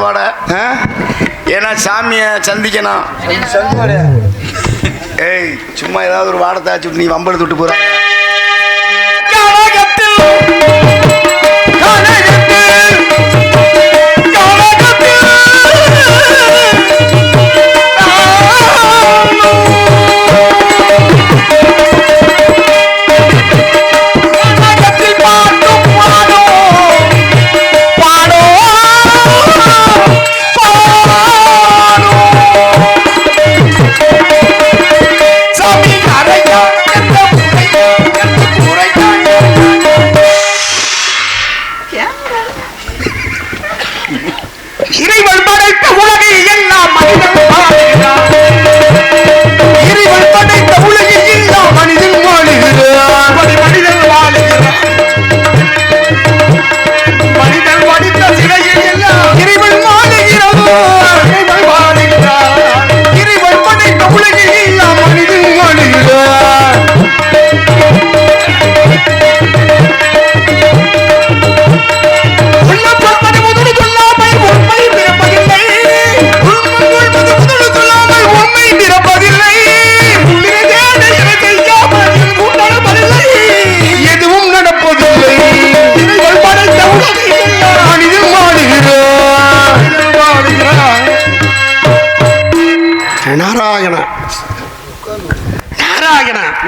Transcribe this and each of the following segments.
வாட. ஏன்னா சாமியை சந்திக்கணும். ஏய் சும்மா ஏதாவது ஒரு வாடை தாச்சு நீ வம்பெடுத்து விட்டு போற.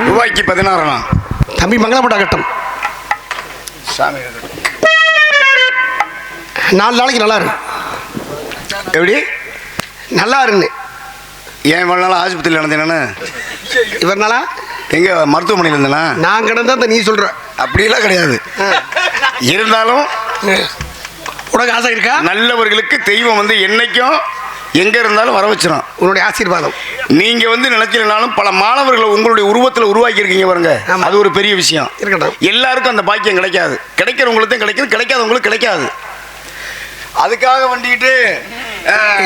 ரூபாய்க்கு 16 தம்பி மங்களப்பட்ட கட்டம். 4 நாளைக்கு நல்லா இருக்கு. எப்படி நல்லா இருந்து ஏன் இவ்வளோ நாள் ஆஸ்பத்திரியில் நடந்தேன்னு? இவர்னாலா எங்கே மருத்துவமனையில் இருந்தேனா? நான் கிடந்தா நீ சொல்ற. அப்படியெல்லாம் கிடையாது. இருந்தாலும் உனக்கு ஆசை இருக்கா? நல்லவர்களுக்கு தெய்வம் வந்து என்னைக்கும் எங்க இருந்தாலும் வர வச்சிடும். உன்னுடைய ஆசீர்வாதம். நீங்க வந்து நினைச்சிருந்தாலும் பல மாணவர்களை உங்களுடைய உருவத்தில் உருவாக்கி இருக்கீங்க பாருங்க. அது ஒரு பெரிய விஷயம். இருக்கட்டும். எல்லாருக்கும் அந்த பாக்கியம் கிடைக்காது. கிடைக்கிறவங்களுக்கு தான் கிடைக்குது, கிடைக்காதவங்களுக்கு கிடைக்காது. அதுக்காக வேண்டிட்டு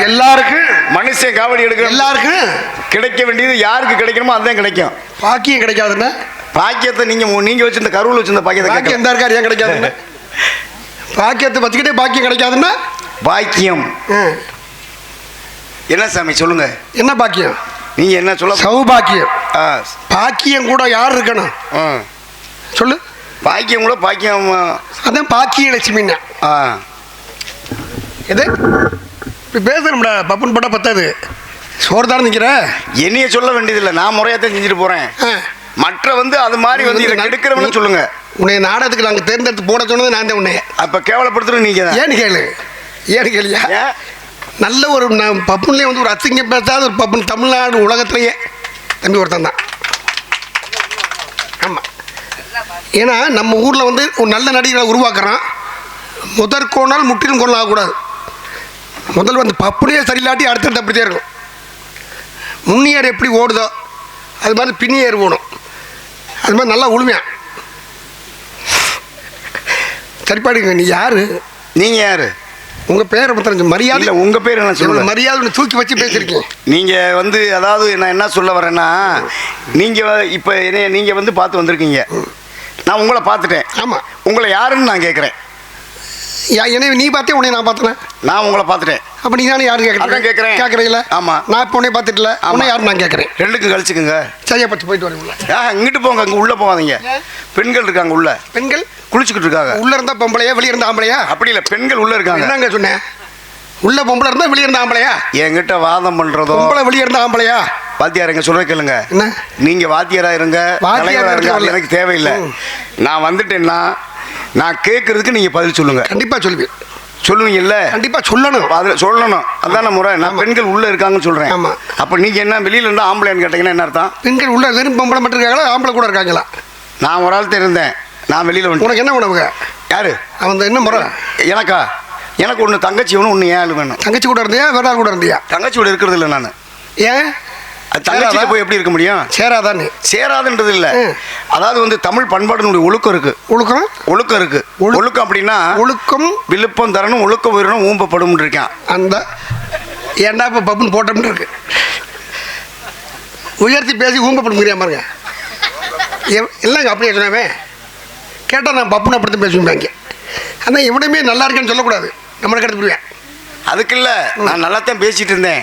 எல்லாருக்கும் மனுஷன் காவடி எடுக்கிற எல்லாருக்கும் கிடைக்க வேண்டியது யாருக்கு கிடைக்கணுமோ அதுதான் கிடைக்கும். பாக்கியம் கிடைக்காதுன்னா பாக்கியத்தை நீங்க வச்சிருந்த கருவில் வச்சிருந்த பாக்கியத்தை எந்த இருக்காரு ஏன் கிடைக்காதுன்னு பாக்கியத்தை வச்சுக்கிட்டே பாக்கியம் கிடைக்காதுன்னா பாக்கியம் என்ன சாமி சொல்லுங்க? என்ன பாக்கியம்? நீங்க என்ன சொல்ல? சௌபாக்கியம். பாக்கியம் கூட யார் இருக்கணும் சொல்லு? பாக்கியம் கூட பாக்கியம் அதான் பாக்கிய லட்சுமின்னா. எது இப்படி பேசுறோம்டா பப்புன்னு போட்டா பத்தாது. சோறு தானே நிற்கிற. என்னைய சொல்ல வேண்டியதில்லை, நான் முறையாத்தான் செஞ்சுட்டு போறேன். மற்ற வந்து அது மாதிரி வந்து இதை எடுக்கிறவன்னு சொல்லுங்க. உன்னை நாடகத்துக்கு நாங்கள் தேர்ந்தெடுத்து போட சொன்னது நான் தான். உன்னைய அப்போ கேவலப்படுத்துறது நீங்க தான். ஏன்னு கேளு. ஏன்னு கேளியா? நல்ல ஒரு பப்புன்லேயே வந்து ஒரு அசிங்கம் பேசாத ஒரு பப்புன் தமிழ்நாடு உலகத்திலேயே தம்பி ஒருத்தன் தான். ஆமாம். ஏன்னா நம்ம ஊரில் வந்து ஒரு நல்ல நடிகரை உருவாக்குறான். முதற்கோணால் முற்றிலும் கொள்ள ஆகக்கூடாது. முதல் வந்து பப்புனே சரியில்லாட்டி அடுத்தடுத்து அப்படித்தான் இருக்கும். முன்னியர் எப்படி ஓடுதோ அது மாதிரி பின்னியர் ஓடும். அது மாதிரி நல்லா உழுமையா சரிப்பாடுங்க. நீ யாரு? நீங்க யாரு? உங்க பேரை பத்திரம் மரியாதை இல்லை. உங்க பேர் என்ன சொல்லுங்க? மரியாதை தூக்கி வச்சு பேசிருக்கீங்க. நீங்க வந்து அதாவது நான் என்ன சொல்ல வரேன்னா, நீங்க இப்ப நீங்க வந்து பார்த்து வந்திருக்கீங்க. நான் உங்களை பார்த்துட்டேன். ஆமா. உங்களை யாருன்னு நான் கேட்குறேன். எனவே நீ பார்த்தே உன்னை நான் பார்த்தேன். நான் உங்களை பார்த்துட்டேன். அப்போ நீ தானே யாரும் கேட்குறேன் கேட்குறீங்களா? ஆமாம். நான் இப்போ உன்னை பார்த்துட்டுல உன்னை யாரும் நான் கேட்குறேன். ரெண்டுக்கும் கழிச்சுக்குங்க. சரியா பச்சு போயிட்டு வரீங்களா? இங்கிட்டு போங்க. அங்கே உள்ளே போகாதீங்க. பெண்கள் இருக்காங்க உள்ள. பெண்கள் குளிச்சுக்கிட்டு இருக்காங்க. உள்ள இருந்தா பொம்பளையா வெளியே இருந்தா ஆம்பளையா? அப்படி இல்லை, பெண்கள் உள்ள இருக்காங்க. என்னங்க சொன்னேன்? உள்ள பொம்பளை இருந்தா வெளியே இருந்தா ஆம்பளையா? என்கிட்ட வாதம் பண்றதோ பொம்பளை வெளியே இருந்தா ஆம்பளையா? வாத்தியார் சொல்ற கேளுங்க. என்ன நீங்க வாத்தியாரா இருங்க, எனக்கு தேவையில்லை. நான் வந்துட்டேன்னா நான் கேட்கறதுக்கு நீங்க பதில் சொல்லுங்க. கண்டிப்பா சொல்லுவீங்க. சொல்லுவீங்கல்ல? கண்டிப்பா சொல்லணும். சொல்லணும். அதான முறை. நான் பெண்கள் உள்ள இருக்காங்கன்னு சொல்றேன். ஆமா. அப்ப நீங்க என்ன வெளியில இருந்தா ஆம்பளைன்னு கேட்டீங்கன்னா என்ன அர்த்தம்? பெண்கள் உள்ள வெறும் பொம்பளை மட்டும் இருக்காங்களா ஆம்பளை கூட இருக்காங்களா? நான் ஒரு ஆள் இருந்தேன். நான் வெளியில வந்து. உனக்கு என்ன உணவுங்க? யாரு அவன்? என்ன முறை? எனக்கா? எனக்கு ஒன்று தங்கச்சி வேணும், ஒன்று ஏன் ஆள் வேணும். தங்கச்சி கூட இருந்தியா வேற ஆள் கூட இருந்தியா? தங்கச்சி கூட இருக்கிறது இல்லை நான். ஏன்? தங்கச்சியில் போய் எப்படி இருக்க முடியும்? சேராதான்னு. சேராதுன்றது இல்லை. அதாவது வந்து தமிழ் பண்பாடுனுடைய ஒழுக்கம் இருக்கு. ஒழுக்கம் ஒழுக்கம் இருக்கு. ஒழுக்கம் அப்படின்னா ஒழுக்கம் விழுப்பம் தரணும், ஒழுக்கம் உயிரணும், ஊம்பப்படும் இருக்கேன். அந்த ஏன்டா இப்போ பப்புன்னு போட்டோம்னு இருக்கு. உயர்த்தி பேசி ஊம்பப்படும் பாருங்க. இல்லைங்க அப்படியே சொன்னாவே கேட்டால் நான் பப்புன்னு அப்படித்தான் பேசுவேன். ஆனால் எவ்வளவுமே நல்லா இருக்கேன்னு சொல்லக்கூடாது. நம்மளுக்கு எடுத்து போடுவேன். அதுக்கு இல்ல, நான் நல்லா தான் பேசிட்டு இருந்தேன்.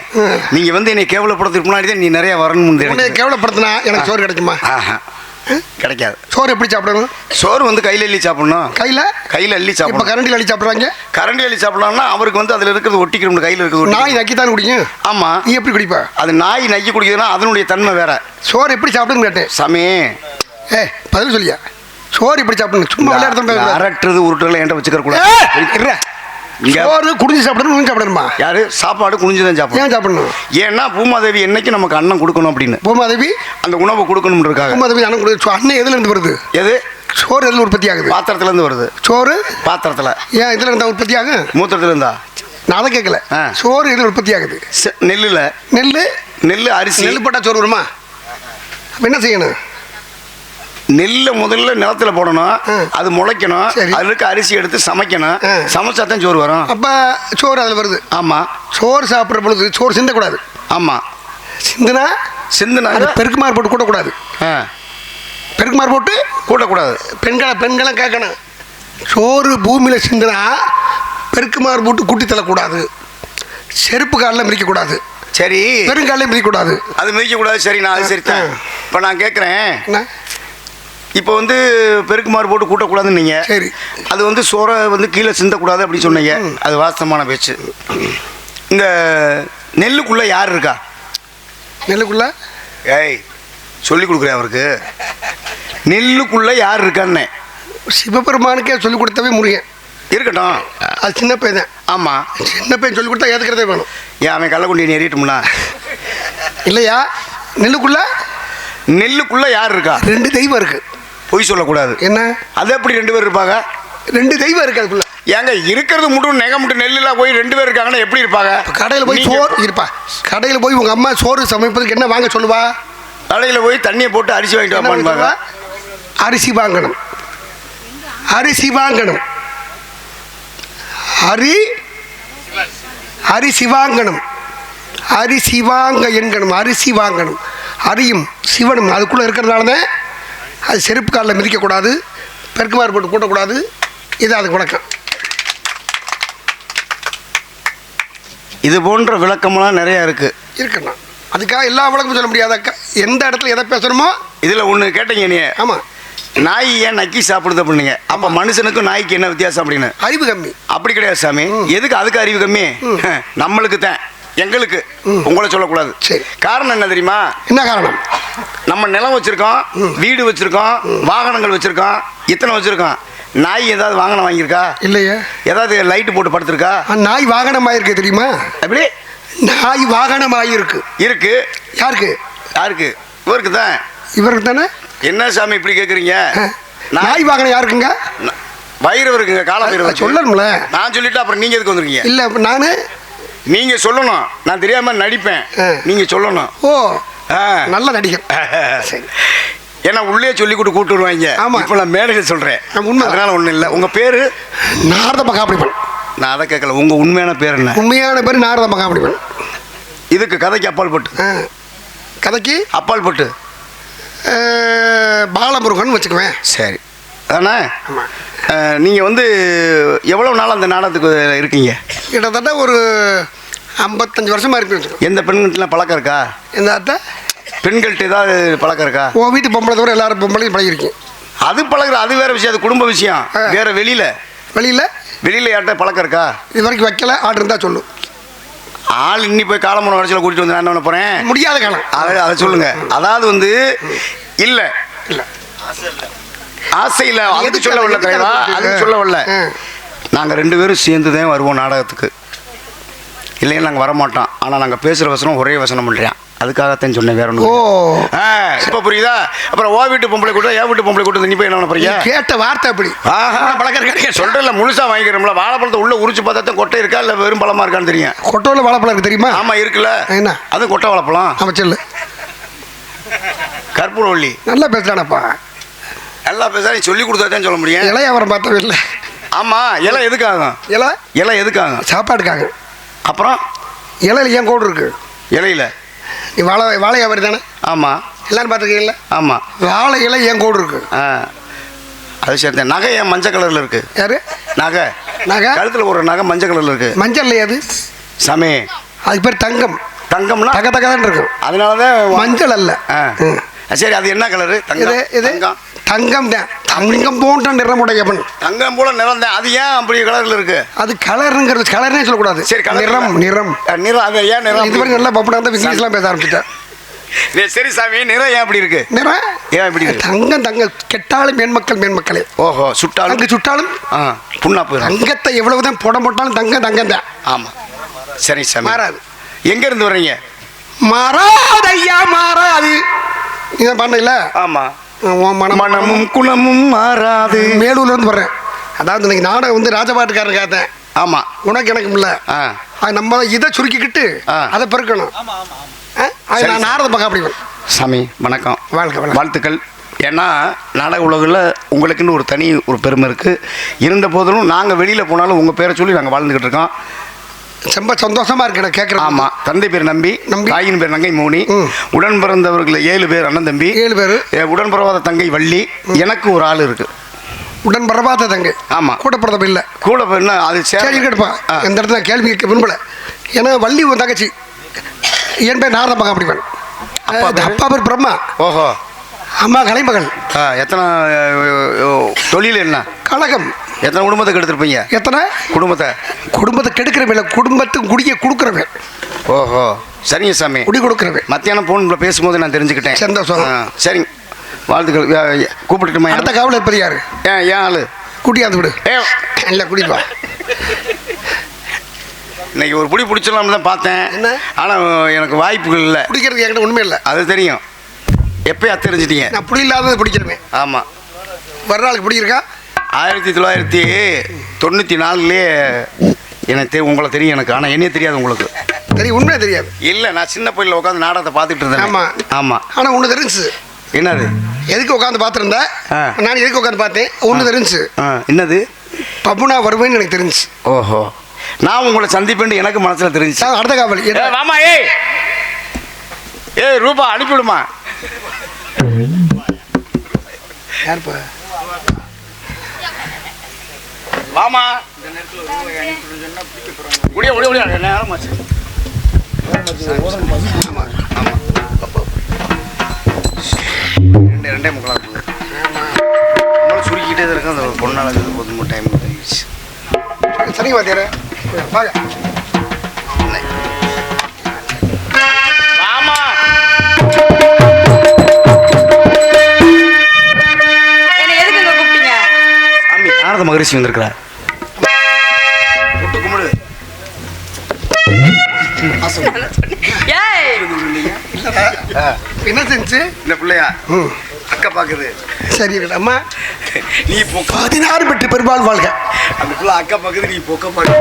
நீங்க வந்து என்னை கேவலப்படுறதுக்கு முன்னாடி தான் நீ நிறைய வரணும். கேவலப்படுத்தினா எனக்கு சோறு கிடைக்குமா? கிடைக்காது. சோறு எப்படி சாப்பிடணும்? சோறு வந்து கையில் அள்ளி சாப்பிடணும். கையில் அள்ளி சாப்பிடணும். கரண்டியில் அள்ளி சாப்பிட்றாங்க. கரண்டி அள்ளி சாப்பிடலாம்னா அவருக்கு வந்து அதில் இருக்கிறது ஒட்டிக்கணும். கையில் இருக்கிறது நாய் நக்கி தான் குடிக்கும். ஆமா, நீ எப்படி குடிப்பா? அது நாய் நக்கி குடிக்குதுன்னா அதனுடைய தன்மை வேற. சோறு எப்படி சாப்பிடுன்னு கேட்டேன் சாமி. பதில் சொல்லியா? சோறு எப்படி சாப்பிடணும்? சும்மா விளையாடுறது அரட்டுறது உருட்டுல என்கிட்ட வச்சுக்கிற கூட. சோறு குடிஞ்சு சாப்பிடணும், சாப்பிடணுமா? யாரு? சாப்பாடு குனிஞ்சுதான் சாப்பிடணும். ஏன் சாப்பிடணும்? ஏன்னா பூமாதேவி என்னைக்கு நமக்கு அன்னம் கொடுக்கணும் அப்படின்னு. பூமாதேவி அந்த உணவை கொடுக்கணும் இருக்காங்க. பூமாதேவி அன்னம் கொடுக்க. அன்னம் எதுல இருந்து வருது? எது? சோறு எதுல உற்பத்தி ஆகுது? பாத்திரத்துல இருந்து வருது. சோறு பாத்திரத்துல. ஏன் இதுல இருந்தா உற்பத்தி ஆகும்? மூத்திரத்துல இருந்தா. நான் அதை கேட்கல. சோறு எதுல உற்பத்தி ஆகுது? நெல்லுல. நெல்லு அரிசி. நெல் போட்டா சோறு வருமா? என்ன செய்யணும்? நெல்லை முதல்ல நிலத்துல போடணும், அது முளைக்கணும், அதுல இருக்க அரிசி எடுத்து சமைக்கணும், சமைச்சா தான் சோறு வரும். அப்ப சோறு அதுல வருது. ஆமா. சோறு சாப்பிட்ற பொழுது சோறு சிந்தக்கூடாது. ஆமா, சிந்துனா பெருக்குமாறு போட்டு கூட்டக்கூடாது. பெருக்குமாறு போட்டு கூட்டக்கூடாது. பெண்களும் கேட்கணும். சோறு பூமியில சிந்துனா பெருக்குமாறு போட்டு கூட்டி தள்ளக்கூடாது. செருப்பு காலில் மிதிக்கக்கூடாது. சரி. பெருங்காலையும் மிதிக்கக்கூடாது. அது மிதிக்கக்கூடாது. சரி, நான் அது சரிதான். இப்போ நான் கேட்குறேன், இப்போ வந்து பெருக்குமாறு போட்டு கூட்டக்கூடாதுன்னு நீங்கள். சரி. அது வந்து சோறை வந்து கீழே சிந்தக்கூடாது அப்படி சொன்னீங்க. அது வாஸ்தவமான பேச்சு. இந்த நெல்லுக்குள்ளே யார் இருக்கா? நெல்லுக்குள்ள சொல்லி கொடுக்குறேன் அவருக்கு. நெல்லுக்குள்ளே யார் இருக்கான்னு. சிவபெருமானுக்கே சொல்லிக் கொடுத்தவே முருகன். இருக்கட்டும், அது சின்ன பையன் தான். ஆமாம், சின்ன பையன் சொல்லி கொடுத்தா ஏற்றுக்கிறதே வேணும். ஏன் அவன் கள்ளக்குண்டி ஏறிட்டோம்னா இல்லையா? நெல்லுக்குள்ளே யார் இருக்கா? 2 தெய்வம் இருக்கு. பொய் சொல்லக்கூடாது. என்ன? அது எப்படி 2 பேர் இருப்பாங்க? 2 தெய்வம் இருக்கு அதுக்குள்ள. ஏங்க இருக்கிறது மட்டும் நெக மட்டும் நெல்லுலாம் போய் 2 பேர் இருக்காங்கன்னா எப்படி இருப்பாங்க? கடையில் போய் சோறு இருப்பா. கடையில் போய் உங்க அம்மா சோறு சமைப்பதுக்கு என்ன வாங்க சொல்லுவா? கடையில் போய் தண்ணியை போட்டு அரிசி வாங்கிட்டு வாப்பாங்க. அரிசி வாங்கணும். அரிசி வாங்கணும். அரிசி வாங்கணும். அரிசி வாங்க என்கணும். அரிசி வாங்கணும். அரியும் சிவனும் அதுக்குள்ளே இருக்கிறதுனால தான் அது செருப்பு காலில் மிதிக்கக்கூடாது, பெருக்குமாறு போட்டு கூட்டக்கூடாது. இது அதுக்கு விளக்கம். இது போன்ற விளக்கமெல்லாம் நிறையா இருக்குண்ணா. அதுக்காக எல்லா விளக்கமும் சொல்ல முடியாதாக்கா. எந்த இடத்துல எதை பேசணுமோ. இதில் ஒன்று கேட்டீங்க நீ. ஆமாம். நாய் ஏன் நக்கி சாப்பிடுது அப்படின்னீங்க. அப்போ மனுஷனுக்கும் நாய்க்கு என்ன வித்தியாசம் அப்படின்னு. அறிவு கம்மி. அப்படி கிடையாது சாமி. எதுக்கு அதுக்கு அறிவு கம்மி? நம்மளுக்கு தான், எங்களுக்கு. உங்களை சொல்லக்கூடாது. சரி. காரணம் என்ன தெரியுமா? என்ன காரணம்? நம்ம நிலம் வச்சிருக்கோம், வீடு வச்சிருக்கோம், வாகனங்கள் வச்சிருக்கோம், இத்தனை வச்சிருக்கோம். நாய் ஏதாவது வாகனம் வாங்கியிருக்கா? இல்லையா. ஏதாவது லைட்டு போட்டு படுத்திருக்கா? நாய் வாகனம் ஆயிருக்கு தெரியுமா? எப்படி? நாய் வாகனம் ஆயிருக்கு. இருக்கு. யாருக்கு? இவருக்கு தான். இவருக்கு தானே. என்ன சாமி இப்படி கேட்குறீங்க? நாய் வாகனம் யாருக்குங்க? வயிறு இருக்குங்க, கால வயிறு. சொல்லணும்ல. நான் சொல்லிட்டு அப்புறம் நீங்க எதுக்கு வந்துருக்கீங்க? இல்ல நான் நீங்க சொல்லணும். நான் தெரியாம நடிப்பேன், நீங்க சொல்லணும். ஓ, நல்ல நடிகர். சரி. ஏன்னா உள்ளே சொல்லி கூட்டு வருவாங்க. ஆமா. இப்போ நான் மேடையில் சொல்றேன். அதனால ஒன்றும் இல்லை. உங்க பேரு? நாரத மகாபலிபன். நான் அதை கேட்கல. உங்க உண்மையான பேர் என்ன? உண்மையான பேர் நாரத மகாபலிபன். இதுக்கு கதைக்கு அப்பால் பட்டு. கதைக்கு அப்பால் பட்டு பாலமுருகன் வச்சுக்குவேன். சரி. அதானே? நீங்கள் வந்து எவ்வளோ நாள் அந்த நாடகத்துக்கு இருக்கீங்க? கிட்டத்தட்ட ஒரு 55 வருஷமா இருக்கு. எந்த பெண்கள்லாம் பழக்கம் இருக்கா? எந்த அத்தை பெண்கள்கிட்ட ஏதாவது பழக்கம் இருக்கா? உன் வீட்டு பொம்பளை தவிர எல்லாரும் பொம்பளையும் பழகிருக்கேன். அது பழகிற, அது வேற விஷயம். அது குடும்ப விஷயம். வேற வெளியில் யார்கிட்ட பழக்கம் இருக்கா? இது வரைக்கும் வைக்கல. ஆர்டர் இருந்தால் சொல்லு. ஆள் இன்னி போய் காலமுறை கடைசியில் கூட்டிட்டு வந்து நான் என்ன பண்ண போகிறேன்? முடியாத காலம். அதை சொல்லுங்க. அதாவது வந்து இல்லை ஆசை இல்லை. அதுக்கு சொல்ல வரல தலைவா, அதுக்கு சொல்ல வரல. நாங்கள் 2 பேரும் சேர்ந்து தான் வருவோம் நாடகத்துக்கு. இல்லைன்னு நாங்கள் வரமாட்டோம். ஆனால் நாங்கள் பேசுகிற வசனம் ஒரே வசனம் பண்ணுறேன். அதுக்காகத்தான் சொன்னேன், வேற ஒன்று. இப்போ புரியுதா? அப்புறம் ஓ வீட்டு பொம்பளை கூட்டம், என் வீட்டு பொம்பளை கூட்டம், நீ போய் என்ன பண்ண போறீங்க? கேட்ட வார்த்தை அப்படி. பழக்கம் சொல்கிறேன். முழுசாக வாங்கிக்கிறோம்ல. வாழைப்பழத்தை உள்ள உரிச்சு பார்த்தா கொட்டை இருக்கா இல்லை வெறும் பழமா இருக்கான்னு தெரியும். கொட்டையில் வாழைப்பழம் இருக்கு தெரியுமா? ஆமாம் இருக்குல்ல. என்ன அது கொட்டை வாழைப்பழம். அமைச்சல் கற்பூரவள்ளி. நல்லா பேசுறானப்பா. நல்லா பேச நீ சொல்லி கொடுத்தா தான் சொல்ல முடியும். இலைய அவரை பார்த்தவே இல்லை. ஆமாம். இலை எதுக்காகும்? இலை எதுக்காகும்? சாப்பாட்டுக்காக. அப்புறம் இலையில ஏன் கோடு இருக்கு? இலையில நீ வாழை வியாபாரி தானே? ஆமாம். எல்லாரும் பார்த்துருக்கீங்களா? ஆமாம். வாழை இலை ஏன் கோடு இருக்கு? அது சரி. நகை ஏன் மஞ்சள் கலரில் இருக்கு? யாரு? நகை நகை கழுத்துல ஒரு நகை மஞ்சள் கலர்ல இருக்கு. மஞ்சள் இல்லையா அது சாமி? அதுக்கு பேர் தங்கம். தங்கம்னா தக தகதான் இருக்கும். அதனாலதான் மஞ்சள் அல்ல. சரி, அது என்ன கலரு? தங்கம். தங்கம் தான். தங்கம் போன்ற நிறமுடையவன். தங்கம் போல நிறம் தான். அது ஏன் அப்படி கலர்ல இருக்கு? அது கலருங்கிறது கலர்னே சொல்லக்கூடாது. சரி, நிறம் நிறம் நிறம். அது ஏன் நிறம்? இது வரைக்கும் நல்லா பப்படா தான் இங்கிலீஷ்லாம் பேச ஆரம்பிச்சுட்டேன். சரி சாமி, நிறம் ஏன் அப்படி இருக்கு? நிறம் ஏன் இப்படி இருக்கு? தங்கம் தங்கம் கெட்டாலும் மேன்மக்களே. ஓஹோ, சுட்டாலும் அங்கே சுட்டாலும் புண்ணா போயிடும். தங்கத்தை எவ்வளவுதான் போட போட்டாலும் தங்கம் தங்கம் தான். ஆமா, சரி சாமி. மாறாது. எங்க இருந்து வர்றீங்க? மாறாது ஐயா, மாறாது. நீங்க பண்ணல? ஆமா. மனமும் குணமும் மாறாது. மேலூர்ல இருந்து வர்றேன். அதாவது இன்னைக்கு நாடகம் வந்து ராஜபாட்டுக்காரன் காத்தேன். ஆமா. உனக்கு எனக்கும் இல்ல. நம்ம இதை சுருக்கிக்கிட்டு அதை பெருக்கணும். நான் நாரத பக்கம் அப்படி. சாமி வணக்கம். வாழ்த்துக்கள். ஏன்னா நாடக உலகில் உங்களுக்குன்னு ஒரு தனி ஒரு பெருமை இருக்குது. இருந்த போதிலும் நாங்கள் வெளியில் போனாலும் உங்கள் பேரை சொல்லி நாங்கள் வாழ்ந்துக்கிட்டு இருக்கோம். ரொம்ப சந்தோஷமாக இருக்கு நான் கேட்குறேன். ஆமாம். தந்தை பேர் நம்பி, தாயின் பேர் நங்கை மௌனி, உடன் பிறந்தவர்கள் 7 பேர் அண்ணன் தம்பி, 7 பேர். உடன் பிறவாத தங்கை வள்ளி, எனக்கு ஒரு ஆள் இருக்குது. உடன் பிறவாத தங்கை? ஆமாம். கூட பிறந்த இல்லை. கூட பிறந்தா அது சரி கேட்பா. எந்த இடத்துல கேள்வி கேட்க விரும்பலை. ஏன்னா வள்ளி ஒரு தங்கச்சி. என் பேர் நாரத மகன். அப்படி அப்பா பேர் பிரம்மா. ஓஹோ. அம்மா கலைமகள். எத்தனை தொழில் என்ன? கழகம். எத்தனை குடும்பத்தை கெடுத்துருப்பீங்க? எத்தனை குடும்பத்தை கெடுக்கிறவன், குடும்பத்துக்கு குடிய கொடுக்குறவன். ஓஹோ, சரிங்க சாமி. குடி கொடுக்குறவன். மத்தியானம் ஃபோன்ல பேசும்போது நான் தெரிஞ்சுக்கிட்டேன். சந்தோஷம். சரிங்க, வாழ்த்துக்கள். கூப்பிட்டுட்டுமா? அடுத்த காவலர் பெரிய யாரு? ஏன் ஆளு கூட்டியாந்து விடு. இல்லை கூட்டிட்டு வா. இன்னைக்கு ஒரு புடி பிடிச்சலாம்னு தான் பார்த்தேன். ஆனால் எனக்கு வாய்ப்புகள் இல்லை. பிடிக்கிறதுக்கு என்கிட்ட ஒன்றுமே இல்லை. அது தெரியும். எப்போயா தெரிஞ்சிட்டீங்க? நான் புடி இல்லாதது பிடிக்கிறேன். ஆமாம். வர்ற ஆளுக்கு பிடிக்கிறக்கா? 1994 எனக்கு உங்களை தெரியும் எனக்கு. ஆனால் என்னையே தெரியாது உங்களுக்கு. தெரியும், உண்மையே தெரியாது. இல்லை, நான் சின்ன பையில உட்காந்து நாடகத்தை பார்த்துட்டு இருந்தேன். ஆமாம் ஆமாம். ஆனால் ஒன்று தெரிஞ்சு. என்னது? எதுக்கு உட்காந்து பார்த்துருந்தேன்? நான் எதுக்கு உட்காந்து பார்த்தேன்? ஒன்று தெரிஞ்சு. என்னது? பப்புனா வருவேன்னு எனக்கு தெரிஞ்சு. ஓஹோ, நான் உங்களை சந்திப்பேன்னு எனக்கு மனசில் தெரிஞ்சு. அடுத்த காவலி வாமா. ஏய் ரூபா அனுப்பிவிடுமா? யாருப்பா? வாமா. முடிய முடிய முடிய நேரமாச்சு. ரெண்டே முக்கால் நம்மளும் சுருக்கிட்டே தான் இருக்கோம். அந்த பொண்ணால் போதும் டைம் தெரிஞ்சிச்சு. சரிங்க வாத்தியாரே. வாங்க. வாமா. என்ன எதுக்கு கூப்பிட்டீங்க? சாமி நாரத மகரிஷி வந்திருக்கிறார். கும்பிடு. என்ன செஞ்சு இந்த பிள்ளையா அக்கா பாக்குது. சரி அம்மா, நீ இப்போ 16 பெற்று பெரும்பால் வாழ்க. அந்த பிள்ளை அக்கா பாக்குது, நீ பொக்க பாக்கு.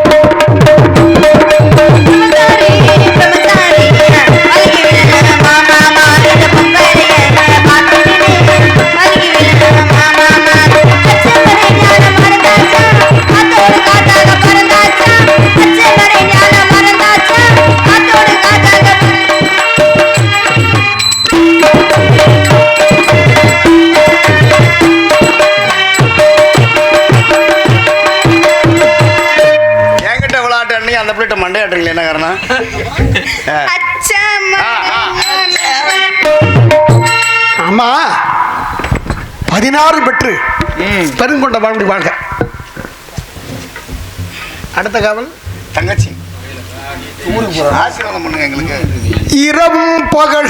அந்த பிள்ளைட்ட மண்டையாட்டுறீங்களா? என்ன காரணம்? ஆமா, 16 பெற்று பெருங்கொண்ட வாழ்க்கை வாழ்க. அடுத்த காவல் தங்கச்சி. ஆசீர்வாதம் பண்ணுங்க எங்களுக்கு. இரவும் பகல்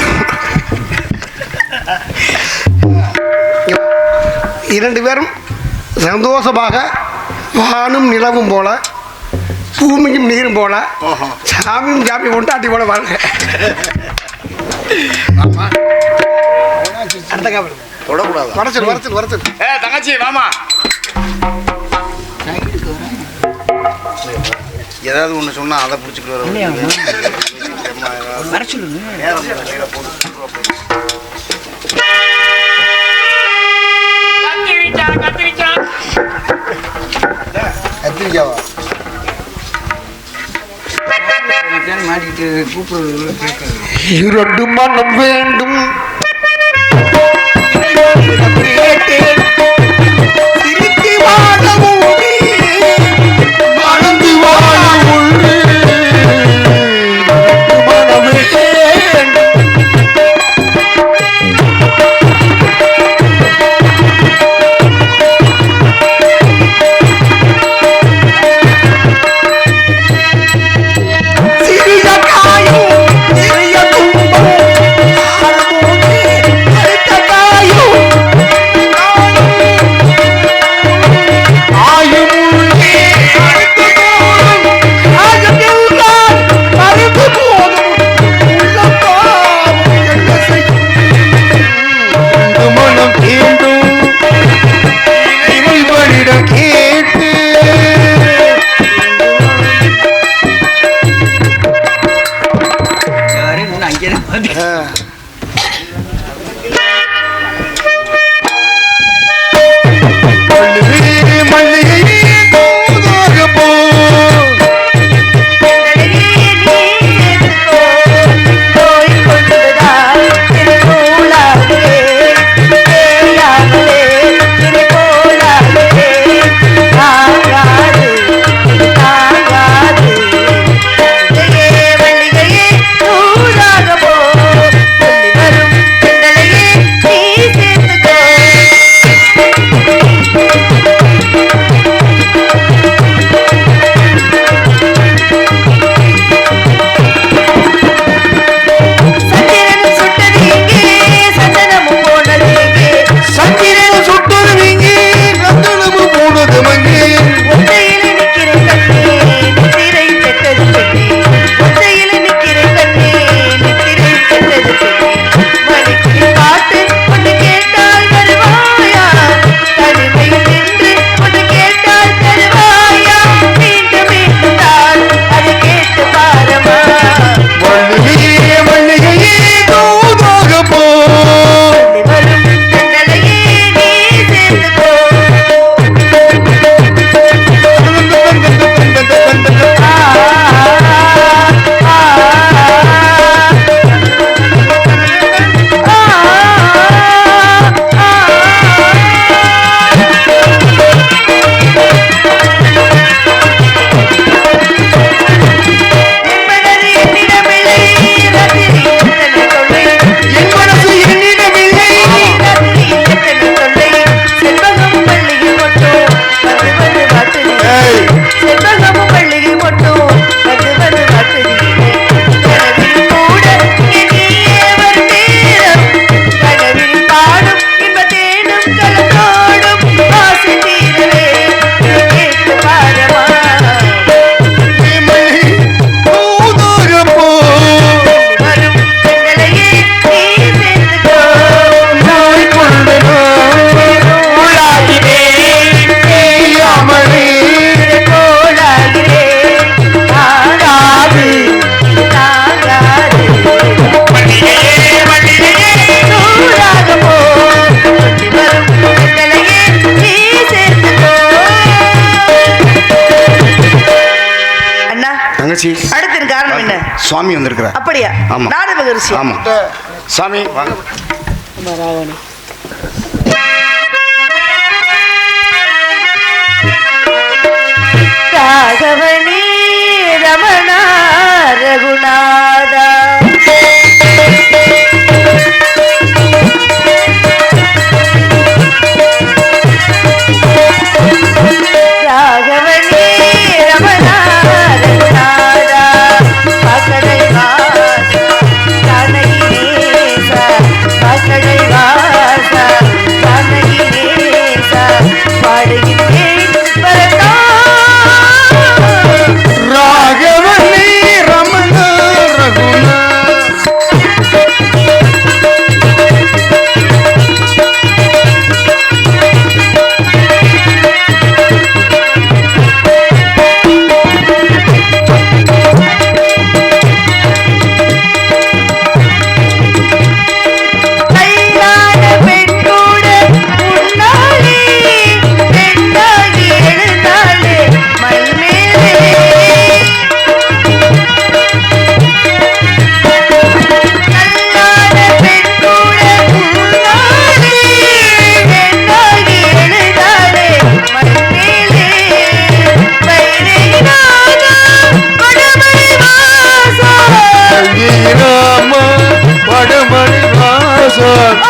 2 பேரும் சந்தோஷமாக வானும் நிலவும் போல, பூமியும் நீரும் போல, சாமியும் ஜாமி கொண்டாட்டி போல வாழ்க. அடுத்த காவல் தொடக்கூடாது. வரச்சல் வரச்சல் வரச்சல். தங்கச்சி வாமா. ஏதாவது ஒன்று சொன்னா அதை பிடிச்சிட்டு வர. கத்திரிக்காவா மாட்டிக்கிட்டு கூப்பிடுறது? 2 மனம் வேண்டும் திருத்தி வாழவும் அடுத்த காரணம் என்ன? சுவாமி வந்திருக்கிறார். அப்படியா? ஆமா. நாடக ரிஷி. ஆமா. சாமி வாங்க. ராவணி. ராகவனி ரமணா ரகுநாதா ராகவனி ரமணா ரகுநாதா பகடை வாசா ஜானகினேசா பகடை வாசா ஜானகினேசா பாடுகின்றேன் பரதா ராகவனி ரமண ரகுநாத கல்யாண பெண்ணோட முன்னாலே பெண்ணாகி எழுந்தாளே மண்மேலே கல்யாண பெண்ணோட முன்னாலே பெண்ணாகி எழுந்தாளே மண்மேலே வைரேநாதா வடமணி வாசா ராம வடமணி வாசன்